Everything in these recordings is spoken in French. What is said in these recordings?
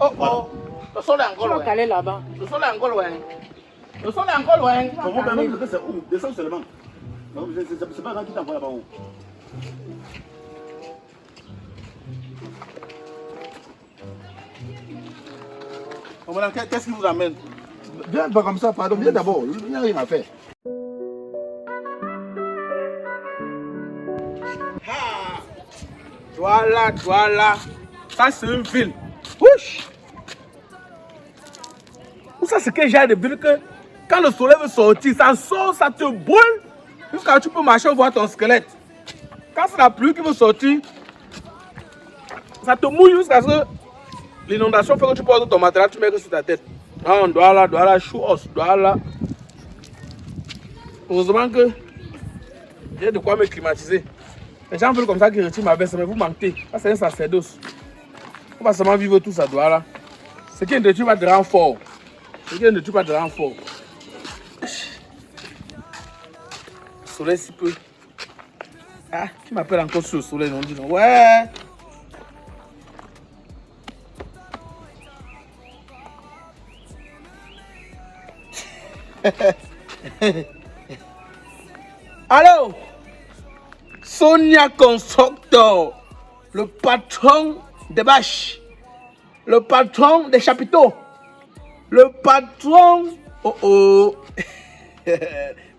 Oh, oh. Le sol est encore loin. Caler là-bas. Le sol est encore loin. Le sol est encore loin. Comment même que c'est où? Descends seulement. C'est pas grave qui t'envoie là-bas où. Qu'est-ce qui vous amène? Viens pas comme ça, pardon. Viens d'abord. Il n'y a rien à faire. Voilà, voilà. Ça, c'est une ville. Ouch! Ça, c'est que j'ai de ville que quand le soleil veut sortir, ça sort, ça te brûle. Jusqu'à tu peux marcher voir ton squelette. Quand c'est la pluie qui veut sortir, ça te mouille jusqu'à ce que l'inondation fait que tu poses ton matelas, tu mets que sur ta tête. Non, Douala, chou-os, Douala. Heureusement que j'ai de quoi me climatiser. Les gens veulent comme ça qu'ils retirent ma veste, mais vous mentez. Ça, c'est un sacerdoce. On va seulement vivre tous à Douala. Ce qui ne tue pas de renfort. Ce qui ne tue pas de renfort. Soleil si peu. Ah, tu m'appelles encore sur le soleil, non, dis donc. Ouais. Allô? Sonia Constructor, le patron des bâches, le patron des chapiteaux, le patron... Oh oh.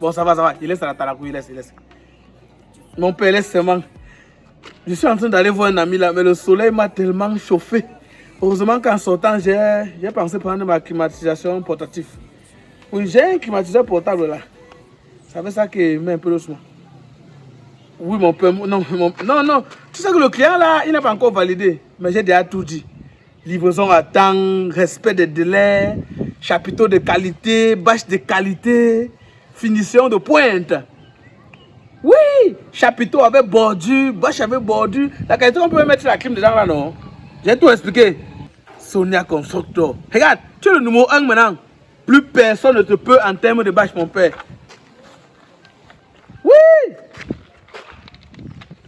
Bon, ça va, il laisse la talakou, il laisse. Mon père laisse seulement. Je suis en train d'aller voir un ami là, mais le soleil m'a tellement chauffé. Heureusement qu'en sortant, j'ai pensé prendre ma climatisation portative. Oui, j'ai un climatiseur portable là. Ça fait ça qui met un peu doucement. Oui, mon père, non. Tu sais que le client là, il n'a pas encore validé. Mais j'ai déjà tout dit. Livraison à temps, respect des délais, chapiteau de qualité, bâche de qualité, finition de pointe. Oui, chapiteau avec bordure, bâche avec bordure. La qualité, on peut mettre la clim dedans là, non? J'ai tout expliqué. Sonia Constructor. Regarde, tu es le numéro 1 maintenant. Plus personne ne te peut en termes de bâche, mon père. Oui!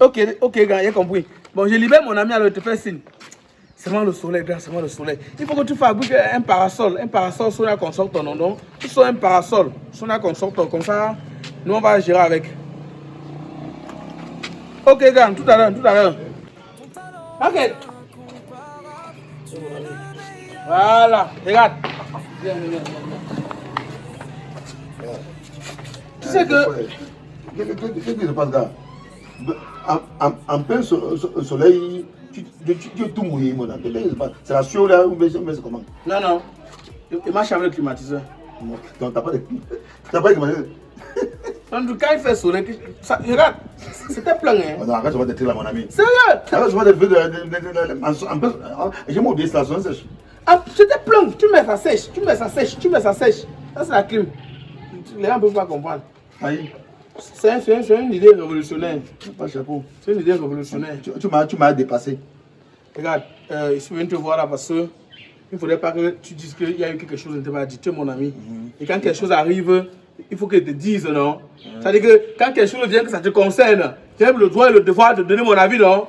Ok, gars, j'ai compris. Bon, je libère mon ami, alors je te fais signe. C'est moi le soleil, gars, c'est moi le soleil. Il faut que tu fabriques un parasol Sonia Constructor, non, non. Tu sois un parasol Sonia Constructor, comme ça, nous on va gérer avec. Ok, gars, tout à l'heure. Ok. Voilà, regarde. Viens. Tu sais que... Qu'est-ce qui se passe là? En plein soleil, tu es tout mouillé, mon ami. C'est la sueur là ou c'est comment? Non. Il marche avec le climatiseur. Non, t'as pas de climatiseur. Donc, quand il fait soleil, regarde, c'était plein. Hein? Non, arrête, je vais te tirer là, mon ami. Sérieux? Arrête, je vais te faire j'ai mon la station sèche. C'était plein. Tu mets ça sèche. Ça, c'est la clim. Les gens ne peuvent pas comprendre. Aïe. C'est une idée révolutionnaire. Pas chapeau. C'est une idée révolutionnaire. Tu m'as dépassé. Regarde, je viens te voir là parce que il ne faudrait pas que tu dises qu'il y a eu quelque chose qui ne t'a pas dit. Tu es mon ami. Et quand quelque chose arrive, il faut que je te dise, non? C'est-à-dire que quand quelque chose vient que ça te concerne, j'ai le droit et le devoir de donner mon avis, non?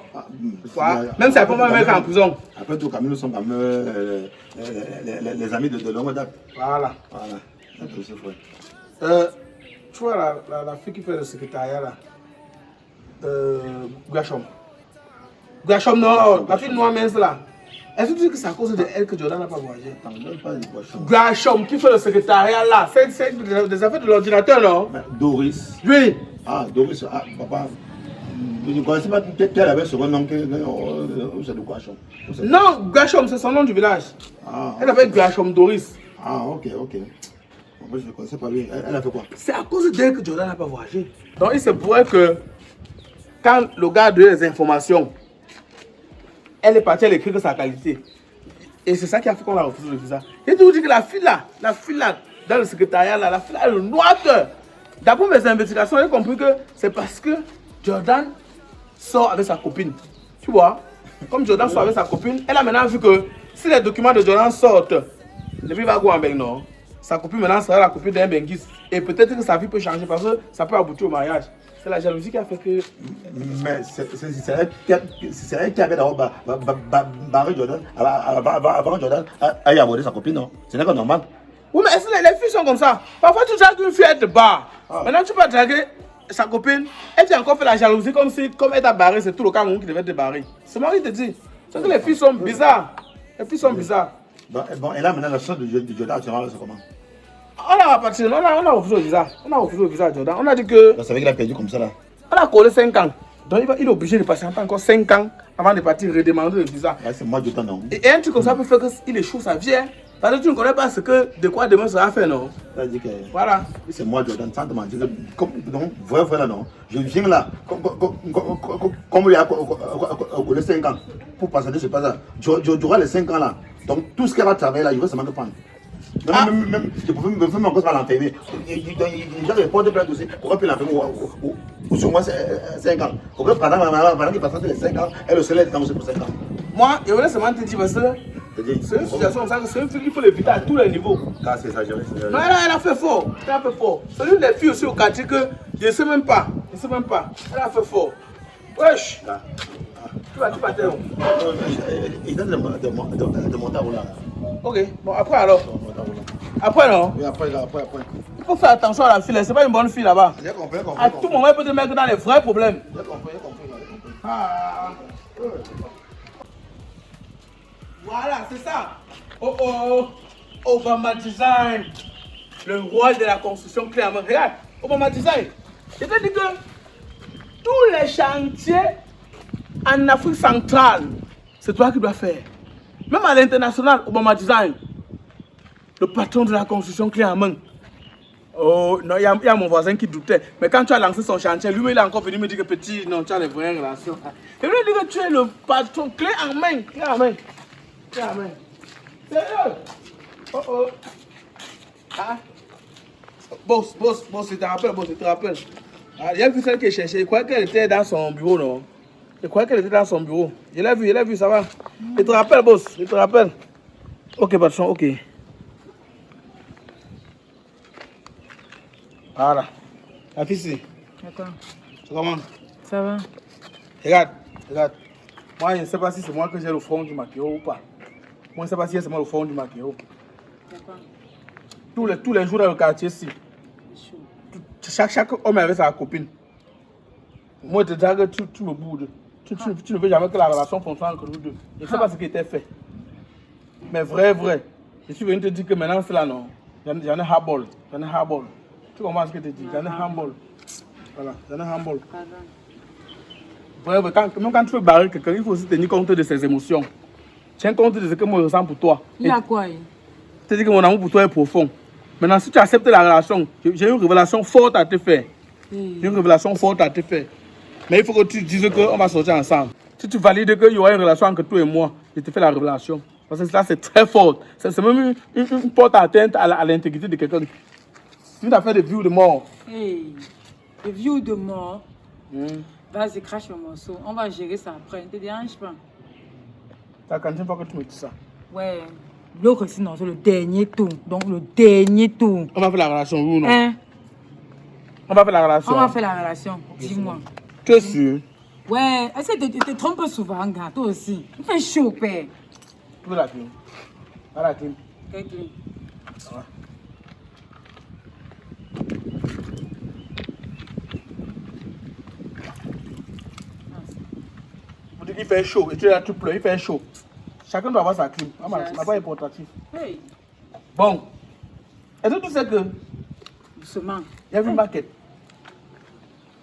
Même si après, on va me mettre en prison. Après tout, nous sommes comme les amis de longue date. Voilà. Tu vois la fille qui fait le secrétariat là, Gouachom, non, la fille noire mince là. Est-ce que tu dis que c'est à cause d'elle que Jordan n'a pas voyagé? Gouachom qui fait le secrétariat là, c'est des affaires de l'ordinateur, non? Doris. Oui. Ah, Doris, papa. Je ne connaissais pas qu'elle avait ce nom que c'est de Gouachom. Non, Gouachom, c'est son nom du village. Elle avait Gouachom Doris. Ah, ok. Moi, je ne connaissais pas lui. Elle a fait quoi? C'est à cause d'elle que Jordan n'a pas voyagé. Donc il se pourrait que quand le gars a donné les informations, elle est partie, elle écrit que sa qualité. Et c'est ça qui a fait qu'on a refusé le visa. J'ai toujours dit que la fille là, dans le secrétariat là, la fille là, elle est noire. D'après mes investigations, j'ai compris que c'est parce que Jordan sort avec sa copine. Tu vois? Comme Jordan sort avec sa copine, elle a maintenant vu que si les documents de Jordan sortent, le il va go en Beng, non? Sa copine maintenant sera la copine d'un Benguis. Et peut-être que sa vie peut changer parce que ça peut aboutir au mariage. C'est la jalousie qui a fait que... Mais c'est elle qui avait d'abord barré Jordan avant Jordan à y aborder sa copine, non? Ce n'est pas normal. Oui, mais les filles sont comme ça. Parfois, tu dragues une fille, elle te barre. Maintenant, tu peux draguer sa copine, elle t'a encore fait la jalousie comme elle t'a barré, c'est tout le cas qui devait te barrer. C'est moi qui te dis. C'est que les filles sont bizarres. Les filles sont bizarres. Bon, et là, maintenant, la chose de Jordan, c'est comment? On a reparti, on a refusé le visa. On a refusé le visa à Jordan. On a dit que... C'est vrai qu'il a perdu comme ça, là. On a collé 5 ans. Donc, il est obligé de patienter encore 5 ans avant de partir redemander le visa. Ouais, c'est moi, Jordan, non? Et un truc comme ça peut faire qu'il échoue sa vie. Parce que tu ne connais pas de quoi demain sera fait, non? C'est-à-dire que... Voilà. C'est moi, Jordan, sans te mentir. Non, vrai, là, non. Je viens là, comme il y a collé 5 ans, pour passer ce passage. Durant les 5 ans là, donc tout ce qu'elle va travailler là, il veut seulement te prendre. Même, je peux même encore l'enfermer. Il doit répondre plein de dossiers. Pourquoi peut l'enfermer ou sur moi 5 ans? Pourquoi pendant qu'il passe les 5 ans, elle le salaire est dans pour 5 ans? Moi, je voulais seulement te dire parce que c'est une situation comme ça, c'est un truc qu'il faut l'éviter à tous les niveaux. Ah, c'est exagéré. Non, elle a fait fort. Elle a fait fort. C'est l'une des filles aussi au quartier que je ne sais même pas. Je ne sais même pas. Elle a fait fort. Wesh! Tu vas t'aider. Il donne de monter à rouler. Ok, bon, après alors. Après non? Oui, après. Il faut faire attention à la fille, c'est pas une bonne fille là-bas. J'ai compris. À tout moment, elle peut te mettre dans les vrais problèmes. J'ai compris. Ah. Voilà, c'est ça. Oh, Obama Design, le roi de la construction clairement. Regarde, Obama Design. Je te dis que tous les chantiers en Afrique centrale, c'est toi qui dois faire. Même à l'international, Obama Design, le patron de la construction clé en main. Oh, non, il y a mon voisin qui doutait. Mais quand tu as lancé son chantier, lui, il est encore venu me dire que petit, non, tu as les vraies relations. Et lui, il dit que tu es le patron clé en main. Clé en main. Clé en main. Sérieux? Oh. Ah. Boss, je te rappelle. Ah, il y a vu celle qui est cherchée. Je croyais qu'elle était dans son bureau, non? Je croyais qu'elle était dans son bureau. Je l'ai vu, ça va. Je te rappelle, boss, je te rappelle. Ok, patron, ok. Voilà. La fille ici. Attends. C'est comment? Ça va? Regarde. Moi, je ne sais pas si c'est moi que j'ai le fond du maquillot ou pas. Moi, je ne sais pas si c'est moi le fond du maquillot. Tous les jours dans le quartier ici. Chaque homme avait sa copine. Moi, je te dis que tu me boudes. Tu ne veux jamais que la relation fonctionne entre nous deux. Je ne sais pas ce qui était fait. Mais vrai. Je suis venu te dire que maintenant c'est là, non. J'en ai hardball. Tu comprends ce que je te dis? J'en ai hardball. Voilà, j'en ai hardball. Vrai, même quand tu veux barrer quelqu'un, il faut aussi tenir compte de ses émotions. Tiens compte de ce que moi je ressens pour toi. Il a quoi? Je te dis que mon amour pour toi est profond. Maintenant, si tu acceptes la relation, j'ai une révélation forte à te faire. Mais il faut que tu dises qu'on va sortir ensemble. Si tu valides qu'il y aura une relation entre toi et moi, je te fais la révélation. Parce que ça, c'est très fort. C'est même une porte atteinte à l'intégrité de quelqu'un. Une affaire de vie ou de mort. Hey, de vie ou de mort? Vas-y, crache le morceau. On va gérer ça après. Ne te dérange pas. C'est la quatrième fois que tu me dis ça. Ouais. L'autre, sinon, c'est le dernier tour. Donc, le dernier tour. On va faire la relation, oui ou non? Hein? On va faire la relation. On va faire la relation. Dis-moi. Tu es sûr? Ouais. Essaye de te tromper souvent, gars. Toi aussi. Il fait chaud, père. Tu veux la clé? Pas la clé. Quelle clé? Ouais. Il fait chaud, et tu es là, tu pleures, il fait chaud. Chacun doit avoir sa clim. C'est pas importatif. Hey. Bon. Est-ce que tu sais que Doucement. il y a une maquette?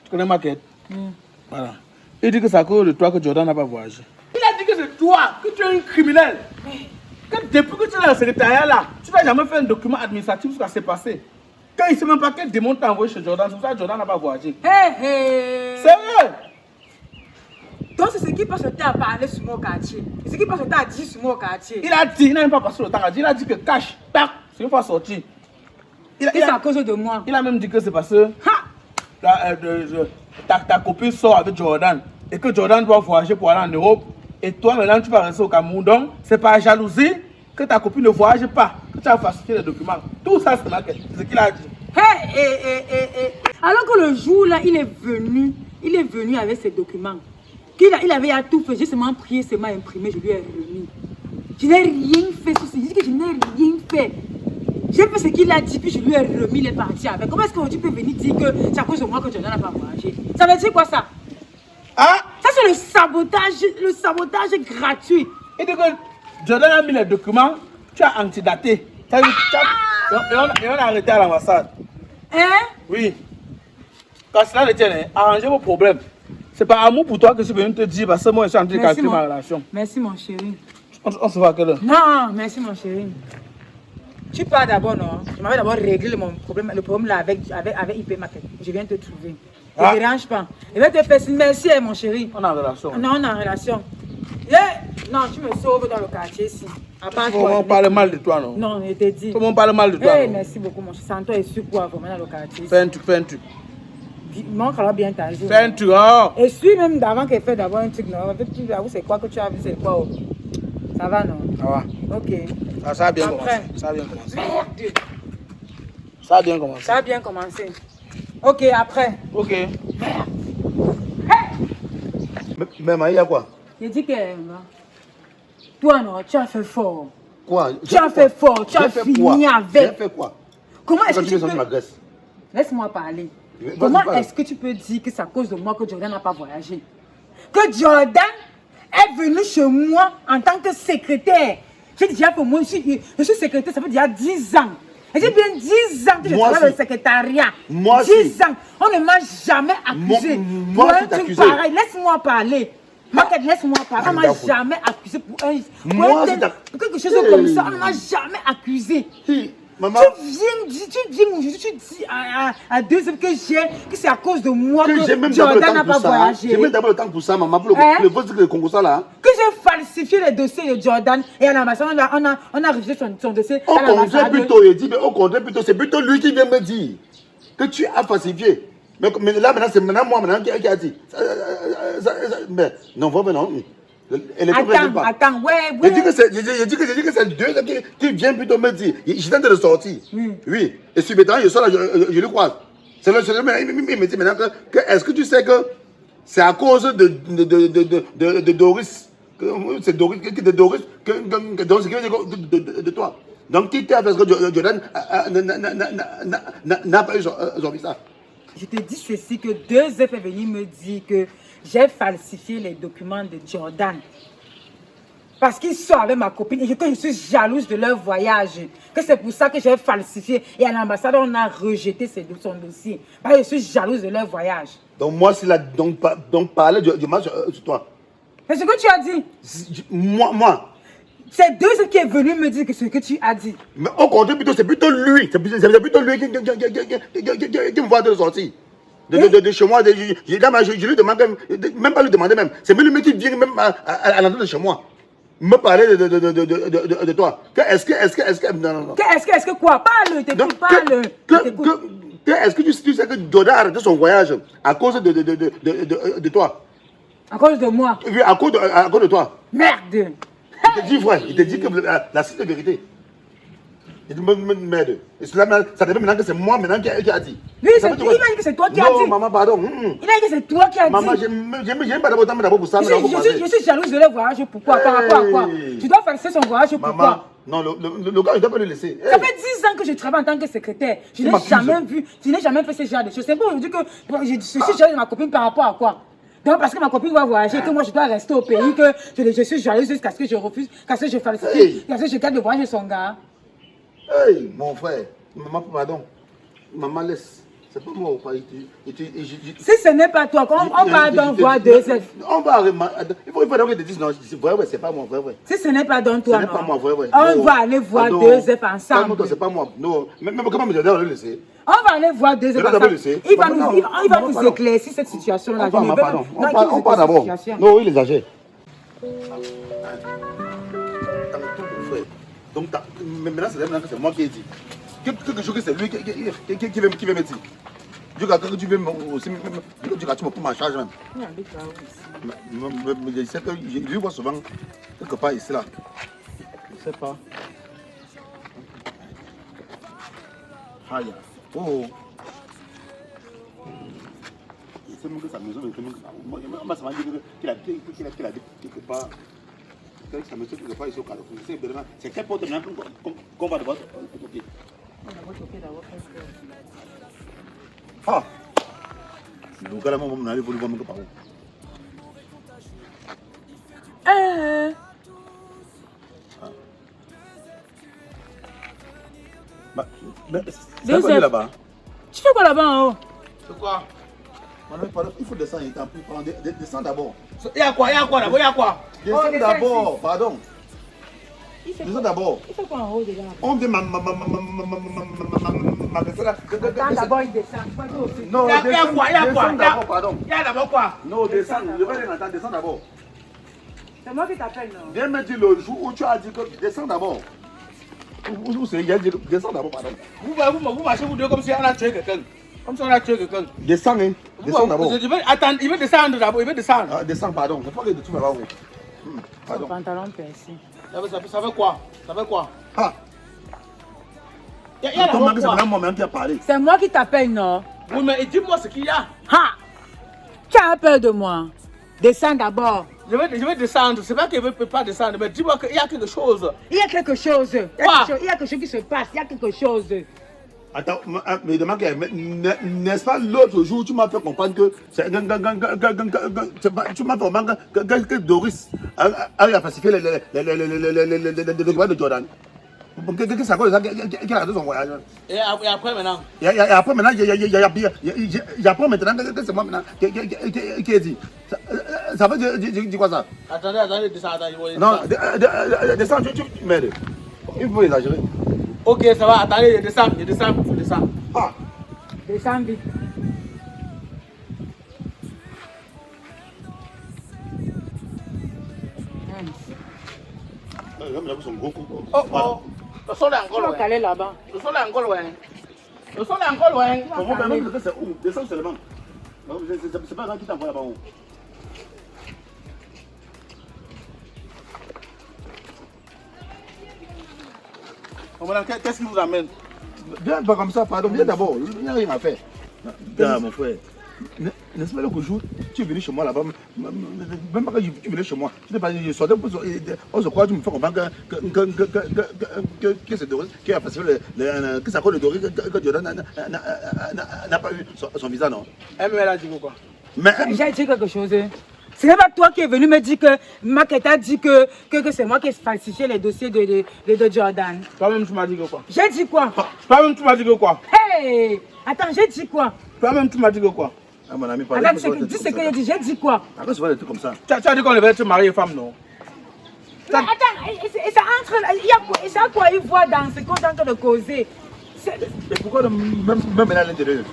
Tu connais maquette? Voilà. Il dit que c'est à cause de toi que Jordan n'a pas voyagé. Il a dit que c'est toi, que tu es un criminel. Que depuis que tu es dans le secrétariat là, tu n'as jamais fait un document administratif sur ce qui s'est passé. Quand il ne sait même pas quel démon t'a envoyé chez Jordan, c'est pour ça que Jordan n'a pas voyagé. Hey. Sérieux? Donc c'est ce qui passe le temps à parler sur mon quartier. C'est ce qui passe le temps à dire sur mon quartier. Il a dit, il n'a même pas passé le temps à dire, il a dit que cash, tac, c'est une fois sorti. C'est à cause de moi. Il a même dit que c'est parce que ta copine sort avec Jordan et que Jordan doit voyager pour aller en Europe et toi maintenant tu vas rester au Cameroun. Donc c'est par jalousie que ta copine ne voyage pas, que tu as falsifié les documents. Tout ça c'est ce qu'il a dit. Hey, Alors que le jour là, il est venu avec ses documents. Il avait à tout fait, j'ai seulement prié, seulement imprimé, je lui ai remis. Je n'ai rien fait sur ce, je dis que je n'ai rien fait. J'ai fait ce qu'il a dit, puis je lui ai remis, il est parti avec. Comment est-ce que tu peux venir dire que c'est à cause de moi que Jordan n'a pas voyagé? Ça veut dire quoi ça? Ah! Ça c'est le sabotage gratuit. Et donc, Jordan a mis les documents, tu as antidaté. Et on a arrêté à l'ambassade. Hein? Oui. Quand cela le tient, arrangez vos problèmes. C'est par amour pour toi que je suis venu te dire, parce que moi je suis en train de calculer ma relation. Merci mon chéri. On se voit à quelle heure? Non, merci mon chéri. Tu pars d'abord, non? Je m'avais d'abord réglé le problème là avec IP Market. Je viens te trouver. Ne te dérange pas. Je vais te faire signe. Merci mon chéri. On est en relation. Non, on est en relation. Non, tu me sauves dans le quartier ici. À part toi. On parle mal de toi, non? Non, je t'ai dit. Comment on parle mal de toi? Merci beaucoup mon chéri. Sans toi, je suis quoi vraiment dans le quartier. Fais un truc. Mon alors bien ta journée. Fais un truc, oh! Et suis même d'avant qu'elle fait d'abord un truc, non? Tu avoues, c'est quoi que tu as vu, c'est quoi? Oh? Ça va, non? Ça va. Ok. Ça a bien Après. commencé. Ça a bien commencé. Merde. Ça a bien commencé. Ça a bien commencé. Ok, après. Ok. Mais Maï, il y a quoi? Je dis que toi, non, tu as fait fort. Quoi? Tu as fait fort, tu as fini avec. J'ai fait quoi? Comment est-ce que tu peux... peux... ma graisse? Laisse-moi parler. Vas-y, Comment parle. est-ce que tu peux dire que c'est à cause de moi que Jordan n'a pas voyagé? Que Jordan est venu chez moi en tant que secrétaire. J'ai déjà pour moi, je suis secrétaire, ça fait déjà 10 ans. Et j'ai bien 10 ans que je travaille dans le secrétariat. Moi 10 ans. On ne m'a jamais accusé. Moi, pour je un truc accusé. pareil. Laisse-moi parler. Laisse-moi parler. On ne m'a jamais accusé pour Moi, pour quelque chose comme ça. On ne m'a jamais accusé. Maman, Tu dis à deux hommes que c'est à cause de moi que j'ai même Jordan n'a pas voyagé. J'ai même d'abord le temps pour ça, maman. Pour le vote de Congo, ça là. Que j'ai falsifié les dossiers de Jordan et à l'ambassade, on a rejeté son dossier. Au contraire, plutôt, il dit, mais au contraire, plutôt, c'est plutôt lui qui vient me dire que tu as falsifié. Mais là, maintenant, c'est moi qui a dit. Mais non, vraiment, non. Attends, ouais. Je dis que c'est deux qui viennent plutôt me dire. Je tente de sortir. Oui. Et subitement, je sors là, je le croise. Il me dit maintenant que est-ce que tu sais que c'est à cause de Doris. C'est Doris de toi. Donc, qui t'a fait que Jordan n'a pas eu son visa? Je te dis ceci, que 2F est venu me dire que j'ai falsifié les documents de Jordan. Parce qu'ils sont avec ma copine et que je suis jalouse de leur voyage. Que c'est pour ça que j'ai falsifié. Et à l'ambassade, on a rejeté son dossier. Parce que je suis jalouse de leur voyage. Donc, moi, s'il a donc parlé du match sur toi. C'est ce que tu as dit. Moi. C'est 2F qui est venu me dire que ce que tu as dit. Mais au contraire, c'est plutôt lui. C'est plutôt lui qui me voit de sortir. De chez moi. Je lui demande même pas lui demander même. C'est même lui qui vient même à l'entrée de chez moi. Me parler de toi. Est-ce que non. Est-ce que quoi? Parle, t'écoute, parle. Est-ce que tu sais que Jordan a arrêté son voyage à cause de toi? À cause de moi? Oui, à cause de toi. Merde! Il te dit, frère, il te dit que la stricte vérité. Il dit, merde. Et ça devient maintenant que c'est moi maintenant qui a dit. Lui, il a dit que c'est toi qui as dit. Non, maman, pardon. Il a dit que c'est toi qui as dit. Maman, j'aime pas d'abord pour ça. Je suis jalouse de leur voyage. Pourquoi? Par rapport à quoi? Tu dois faire son voyage. Pourquoi? Maman, non, le gars, je ne dois pas le laisser. Ça fait 10 ans que je travaille en tant que secrétaire. Je n'ai jamais fait ce genre de choses. C'est bon, je dis que je suis jalouse de ma copine par rapport à quoi? Donc parce que ma copine va voyager, que moi je dois rester au pays, que je suis jalouse jusqu'à ce que je refuse, qu'à ce que je falsifie, qu'à ce que je garde le voyage de son gars. Hey, mon frère, maman, pardon. Maman, laisse. C'est pas moi au pays. Si ce n'est pas toi, on va donc voir 2F. On va il faut donc que te dise non, c'est pas moi, vrai. Si ce n'est pas donc toi, ce n'est pas moi, vrai. On va aller voir 2F ensemble. Non, c'est pas moi. Non, mais comment me donner le laisser? On va aller voir 2F ensemble. Il va nous éclaircir cette situation-là. On part d'abord. Non, il exagère. Donc, maintenant, c'est moi qui ai dit. Quelque chose que c'est lui qui veut me dire. Que tu veux aussi, tu me prends ma charge même. Je sais que je lui vois souvent quelque part ici là. Je sais pas. Aïe. Oh. c'est même que sa maison, moi, ça m'a dit qu'il a dit quelque part. Ça me dit quelque part ici au Carrefour. C'est quelle porte maintenant qu'on va devoir toquer? Ah! Le gars là, on a voulu voir mon copain. C'est quoi là-bas? Tu fais quoi là-bas en haut? C'est quoi? Il faut descendre, il t'en prie, descends d'abord. Il y a quoi d'abord? Il y a quoi? Descends d'abord, pardon. Descends d'abord. Il fait quoi en haut déjà? On dit ma vaisselle là. Attends, d'abord il descend. Non, Il y a quoi? descends d'abord, pardon. Il y a d'abord quoi? Non, descends, je vais rien entendre, descends d'abord. C'est moi qui t'appelle, non? Viens me dire le jour où tu as dit que descends d'abord. Où c'est, il a dit descends d'abord, pardon. Vous marchez vous deux comme si on a tué quelqu'un. Comme si on a tué quelqu'un. Descends, hein. Descends d'abord. Attends, il veut descendre d'abord, il veut descendre. Ah, descends, pardon. Je crois que tu vas voir. Son Pardon. pantalon percé. Ça veut quoi? Ça veut quoi? Ah, Il y a ton mari, c'est d'abord quoi? maintenant moi-même qui a parlé. C'est moi qui t'appelle, non? Oui, mais dis-moi ce qu'il y a. Ha! Tu as peur de moi? Descends d'abord. Je vais descendre. C'est pas qu'il ne veut pas descendre, mais dis-moi qu'il y a quelque chose. Il y a quelque chose. Il y a quelque chose qui se passe. Il y a quelque chose. Attends, mais demande n'est-ce pas l'autre jour tu m'as fait comprendre que tu m'as fait comprendre que Doris a falsifié les documents de Jordan. Qu'est-ce que ça cause qu'il a fait son voyage? Et après maintenant? Et après maintenant, j'apprends maintenant que c'est moi maintenant qui ai dit. Ça veut dire quoi ça? Attendez, descends. Non, descends, tu m'aides. Il faut exagérer. Ok, ça va, attendez, je descends. Ah, Descends vite. son gros coup. Oh, le sol est Tu encore vas loin. caler là-bas. Le sol est encore loin. Comment même que c'est où? Descends seulement. C'est pas grand qui t'envoie là-bas où. Qu'est-ce qui vous amène? Viens pas comme ça, pardon, viens d'abord. Il n'y a rien à faire. Viens, mon frère. N'est-ce pas le jour, tu es venu chez moi là-bas, même pas que tu es venu chez moi, tu n'es pas, je sortais pour on se croit, tu me fais comprendre que c'est Doris qui a passé que ça cause de Doris que Jordan n'a pas eu son visa, non? Elle a dit quoi? Mais J'ai dit quelque chose. Ce n'est pas toi qui es venu me dire que Maquette a dit que c'est moi qui ai falsifié les dossiers de Jordan. Toi-même, tu m'as dit quoi? J'ai dit quoi? Toi-même, tu m'as dit quoi? Hey! Attends, j'ai dit quoi? Toi-même, tu m'as dit quoi? ah, mon ami, Attends, dis ce que j'ai dit. J'ai dit quoi? Après, c'est pas des trucs comme ça. Tu as dit qu'on devait être marié femme, non? Mais attends, et ça entre. Il y a quoi il voit dans ce qu'on est en train de causer? Et pourquoi même là à l'intérieur?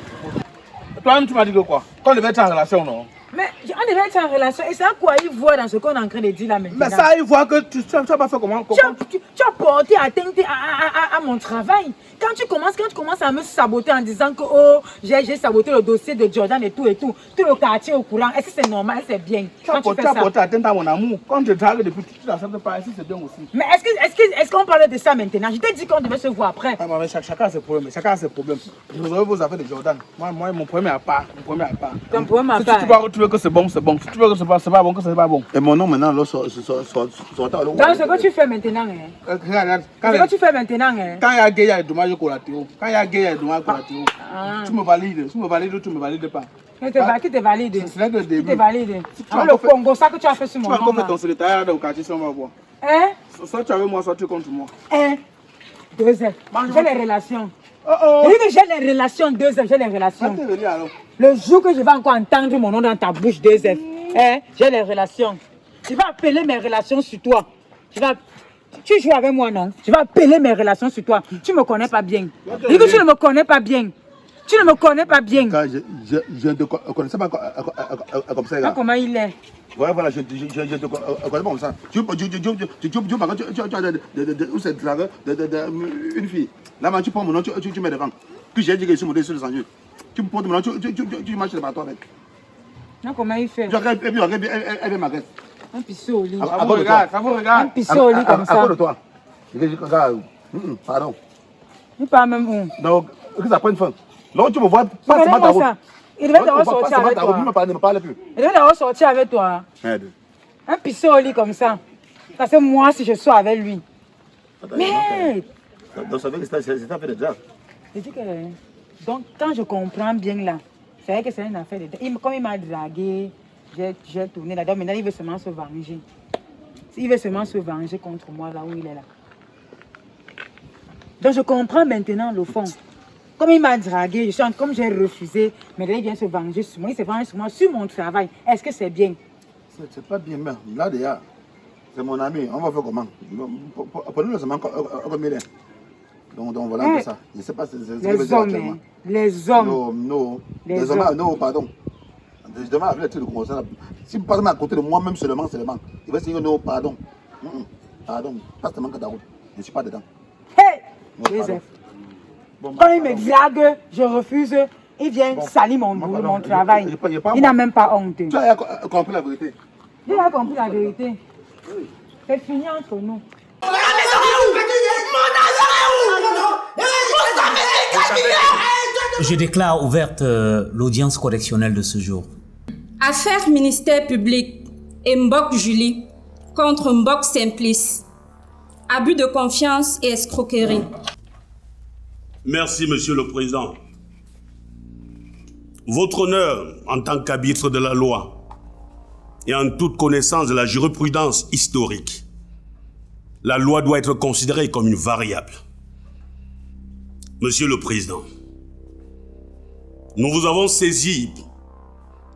Toi-même, tu m'as dit quoi? Qu'on devait être en relation, non? Mais on devait être en relation. Et c'est à quoi il voit dans ce qu'on est en train de dire là maintenant? Mais ça, il voit que tu n'as pas fait comment? Tu as porté atteinte à mon travail. Quand tu commences à me saboter en disant que oh, j'ai saboté le dossier de Jordan et tout, tout le quartier au courant, est-ce que c'est normal, c'est bien? Tu as porté atteinte à mon amour. Quand je travaille depuis tout, tu n'acceptes pas, ici c'est bien aussi. Mais est-ce qu'on parle de ça maintenant? Je t'ai dit qu'on devait se voir après. Ah, mais chacun a ses problèmes. Je résolve vos affaires de Jordan. Moi, mon problème est à part. Ton problème à part. Si tu veux que c'est bon, c'est bon. Si tu veux que c'est pas bon, que c'est pas bon. Et mon nom maintenant, là, soit Donc ce que tu fais maintenant, hein? Regarde, Ce que tu fais maintenant, hein? quand il y a gay, il y a des dommages collatéraux. Quand il y a gay, il y a des dommages collatéraux. Tu me valides. Si tu me valides ou tu me valides pas. Qui te valide? C'est là que le début. Qui te valide? Si tu as Le encore fait- Congo, ça que tu as fait sur Tu mon vas encore nom. faire ton secrétariat au quartier si on va voir. Hein? Soit tu es avec moi, soit tu es contre moi. Un, deux heures. J'ai les relations. Oh. Je dis que j'ai les relations, deux heures, j'ai les relations. Quand tu es venu alors. Le jour que je vais encore entendre mon nom dans ta bouche, deux heures, hein, j'ai les relations. Je vais appeler mes relations sur toi. Tu joues avec moi, non? Je vais appeler mes relations sur toi. Tu ne me connais pas bien. Dis que tu ne me connais pas bien. Tu ne me connais pas bien. Quand je ne te connaissais pas comme ça, Ah, là. comment il est? Ouais, voilà, je ne te connais pas comme ça. Tu une fille. Là, tu prends mon nom, tu mets devant. Puis j'ai dit que je suis mon dessus de censure. Tu me prends mon nom, tu marches de partout avec. Non, comment il fait? Et puis, elle m'agresse. Un pisseau au lit. Ça vous regarde. Un pisseau au lit comme À ça. cause de toi. Je dis, regarde, pardon. Il parle même où? Donc, que ça prenne fin. Donc, tu me vois pas seulement ta route. Il devait te ressortir avec toi. Ne me parle plus. Il devait te ressortir avec toi. Merde. Un pisseau au lit comme ça. Parce que moi, si je suis avec lui. Mais... Donc ça veut dire que c'est un fait de déjà. Je dis que... Donc, quand je comprends bien là, c'est vrai que c'est une affaire de... Comme il m'a dragué, j'ai tourné là-dedans. Maintenant, il veut seulement se venger. Il veut seulement se venger contre moi là où il est là. Donc, je comprends maintenant le fond. Comme il m'a dragué, comme j'ai refusé, maintenant il vient se venger sur moi. Il se venge sur moi, sur mon travail. Est-ce que c'est bien? C'est pas bien, mais là déjà, c'est mon ami. On va faire comment? Prenez-le seulement comme il est. Donc voilà un peu ça. Je ne sais pas si c'est les hommes, les hommes. Non. Les hommes, non, pardon. Je demande à le conseil. Si vous passez à côté de moi-même seulement, il va dire non, pardon. Pardon, pas seulement que route. Je ne suis pas dedans. Hey! Joseph. Quand il me drague, je refuse. Il vient salir mon travail. Il n'a même pas honte. Tu as compris la vérité? Il a compris la vérité. C'est fini entre nous. Je déclare ouverte l'audience correctionnelle de ce jour. Affaire ministère public et Mbok Julie contre Mbok Simplice. Abus de confiance et escroquerie. Merci, Monsieur le Président. Votre honneur, en tant qu'arbitre de la loi et en toute connaissance de la jurisprudence historique, la loi doit être considérée comme une variable. Monsieur le Président, nous vous avons saisi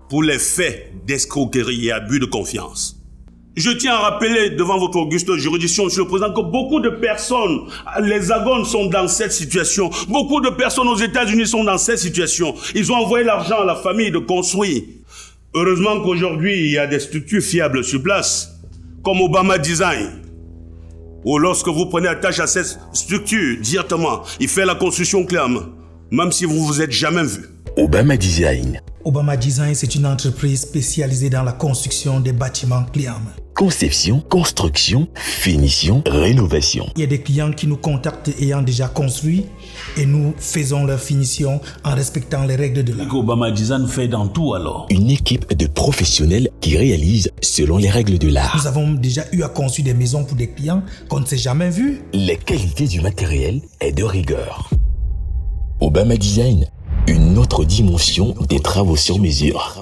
pour les faits d'escroquerie et abus de confiance. Je tiens à rappeler devant votre auguste juridiction, Monsieur le Président, que beaucoup de personnes, les Agones sont dans cette situation. Beaucoup de personnes aux États-Unis sont dans cette situation. Ils ont envoyé l'argent à la famille de construire. Heureusement qu'aujourd'hui, il y a des structures fiables sur place, comme Obama Design, ou lorsque vous prenez attache à cette structure directement, il fait la construction clairement, même si vous vous êtes jamais vu. Obama Design. Obama Design, c'est une entreprise spécialisée dans la construction des bâtiments clients. Conception, construction, finition, rénovation. Il y a des clients qui nous contactent ayant déjà construit et nous faisons leur finition en respectant les règles de l'art. Obama Design fait dans tout alors. Une équipe de professionnels qui réalisent selon les règles de l'art. Nous avons déjà eu à construire des maisons pour des clients qu'on ne s'est jamais vus. La qualité du matériel est de rigueur. Obama Design, une autre dimension des travaux sur mesure.